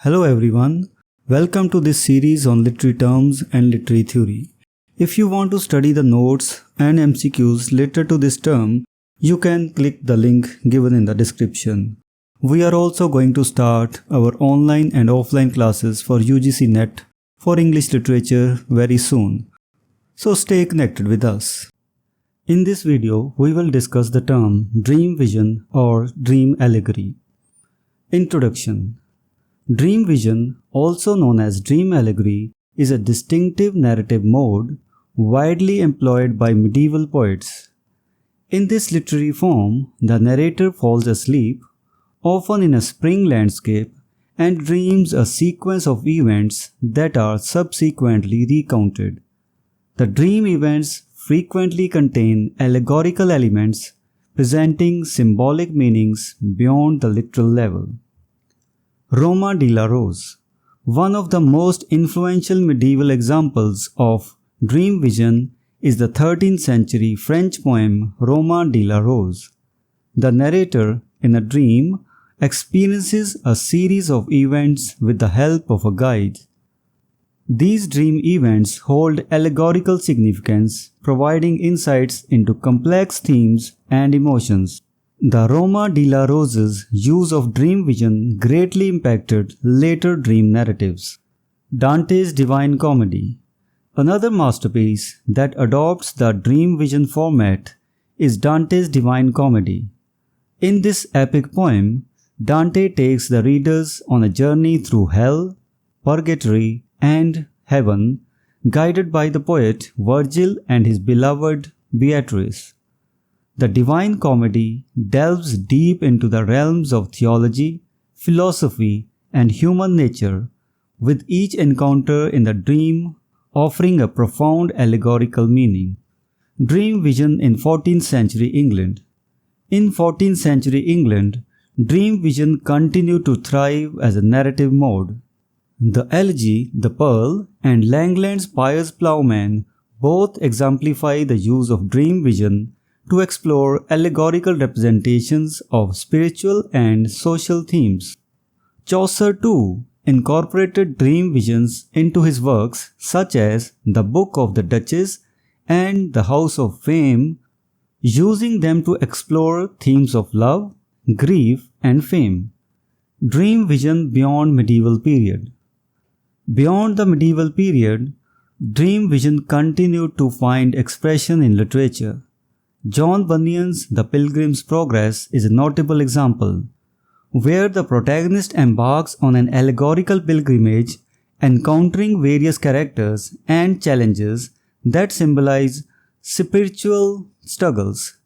Hello everyone, welcome to this series on literary terms and literary theory. If you want to study the notes and MCQs related to this term, you can click the link given in the description. We are also going to start our online and offline classes for UGC NET for English literature very soon. So stay connected with us. In this video, we will discuss the term dream vision or dream allegory. Introduction. Dream vision, also known as dream allegory, is a distinctive narrative mode widely employed by medieval poets. In this literary form, the narrator falls asleep, often in a spring landscape, and dreams a sequence of events that are subsequently recounted. The dream events frequently contain allegorical elements presenting symbolic meanings beyond the literal level. Roma de la Rose. One of the most influential medieval examples of dream vision is the 13th century French poem Roma de la Rose. The narrator, in a dream, experiences a series of events with the help of a guide. These dream events hold allegorical significance, providing insights into complex themes and emotions. The Roma de la Rose's use of dream vision greatly impacted later dream narratives. Dante's Divine Comedy. Another masterpiece that adopts the dream vision format is Dante's Divine Comedy. In this epic poem, Dante takes the readers on a journey through hell, purgatory, and heaven, guided by the poet Virgil and his beloved Beatrice. The Divine Comedy delves deep into the realms of theology, philosophy, and human nature, with each encounter in the dream offering a profound allegorical meaning. Dream vision in 14th century England. In 14th century England, dream vision continued to thrive as a narrative mode. The Elegy, the Pearl, and Langland's Pious Plowman both exemplify the use of dream vision to explore allegorical representations of spiritual and social themes. Chaucer too incorporated dream visions into his works such as the Book of the Duchess and the House of Fame, using them to explore themes of love, grief, and fame. Dream vision beyond medieval period. Beyond the medieval period, dream vision continued to find expression in literature. John Bunyan's The Pilgrim's Progress is a notable example, where the protagonist embarks on an allegorical pilgrimage, encountering various characters and challenges that symbolize spiritual struggles.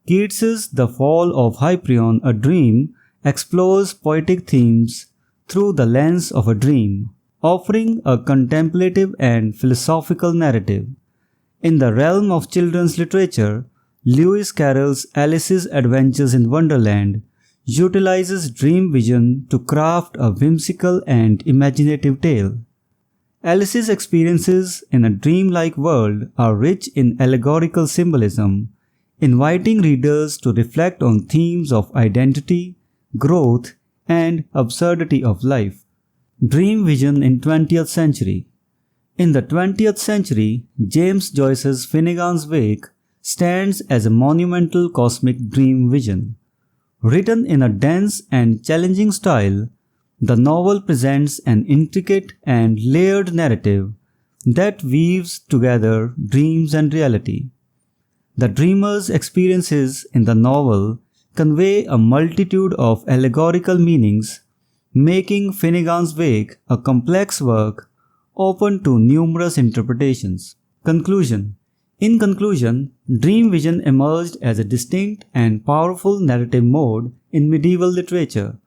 Keats's The Fall of Hyperion, a Dream, explores poetic themes through the lens of a dream, offering a contemplative and philosophical narrative. In the realm of children's literature, Lewis Carroll's Alice's Adventures in Wonderland utilizes dream vision to craft a whimsical and imaginative tale. Alice's experiences in a dreamlike world are rich in allegorical symbolism, inviting readers to reflect on themes of identity, growth, and absurdity of life. Dream vision in 20th century. In the 20th century, James Joyce's Finnegan's Wake stands as a monumental cosmic dream vision. Written in a dense and challenging style, the novel presents an intricate and layered narrative that weaves together dreams and reality. The dreamer's experiences in the novel convey a multitude of allegorical meanings, making Finnegan's Wake a complex work open to numerous interpretations. Conclusion. In conclusion, dream vision emerged as a distinct and powerful narrative mode in medieval literature,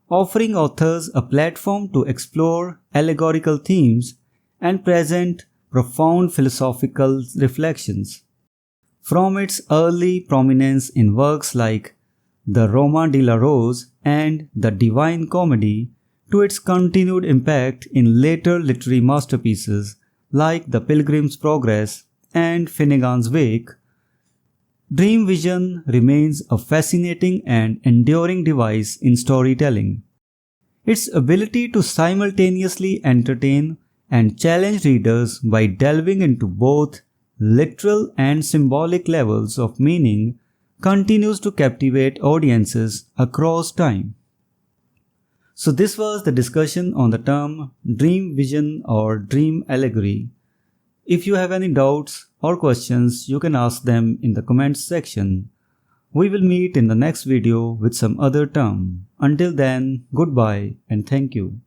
offering authors a platform to explore allegorical themes and present profound philosophical reflections. From its early prominence in works like the Roma de la Rose and the Divine Comedy to its continued impact in later literary masterpieces like The Pilgrim's Progress and Finnegan's Wake, dream vision remains a fascinating and enduring device in storytelling. Its ability to simultaneously entertain and challenge readers by delving into both literal and symbolic levels of meaning continues to captivate audiences across time. So this was the discussion on the term dream vision or dream allegory. If you have any doubts or questions, you can ask them in the comments section. We will meet in the next video with some other term. Until then, goodbye and thank you.